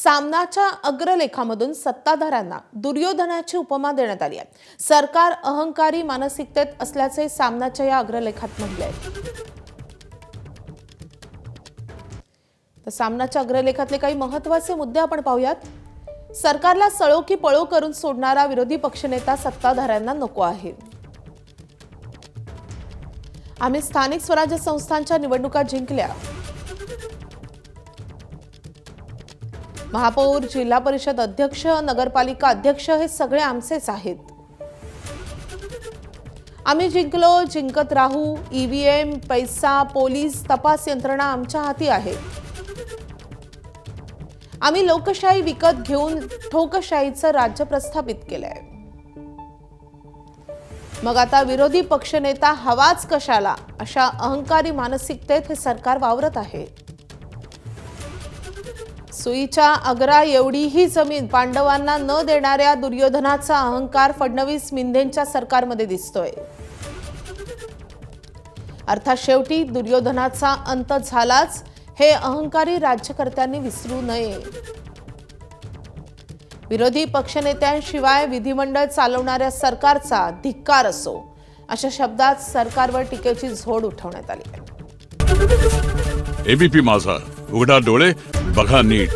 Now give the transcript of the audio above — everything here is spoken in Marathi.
सामनाच्या अग्रलेखामधून सत्ताधाऱ्यांना दुर्योधनाची उपमा देण्यात आली आहे। सरकार अहंकारी मानसिकतेत असल्याचे सामनाच्या या अग्रलेखात म्हटले आहे। तर सामनाच्या अग्रलेखातले काही महत्त्वाचे मुद्दे आपण पाहूयात। सरकारला सळो की पळो करून सोडणारा विरोधी पक्षनेता सत्ताधाऱ्यांना नको आहे। आम्ही स्थानिक स्वराज्य संस्थांच्या निवडणुका जिंकल्या। महापौर, जिल्हा परिषद अध्यक्ष, नगरपालिका अध्यक्ष हे सगळे आमचेच आहेत। आम्ही जिंकलो, जिंकत राहू। ईव्हीएम, पैसा, पोलीस, तपास यंत्रणा आमच्या हाती आहे। आम्ही लोकशाही विकत घेऊन ठोकशाहीचं राज्य प्रस्थापित केलंय। मग आता विरोधी पक्षनेता हवाच कशाला, अशा अहंकारी मानसिकतेत हे सरकार वावरत आहे। सुईच्या अग्रा एवढीही जमीन पांडवांना न देणाऱ्या दुर्योधनाचा अहंकार फडणवीस मिंदेंच्या सरकारमध्ये दिसतोय। अर्थात शेवटी दुर्योधनाचा अंत झालाच, हे अहंकारी राज्यकर्त्यांनी विसरू नये। विरोधी पक्षनेत्यांशिवाय विधिमंडळ चालवणाऱ्या सरकारचा धिक्कार असो, अशा शब्दात सरकारवर टीकेची झोड उठवण्यात आली आहे। एबीपी माझा, उघडा डोळे बघा नीट।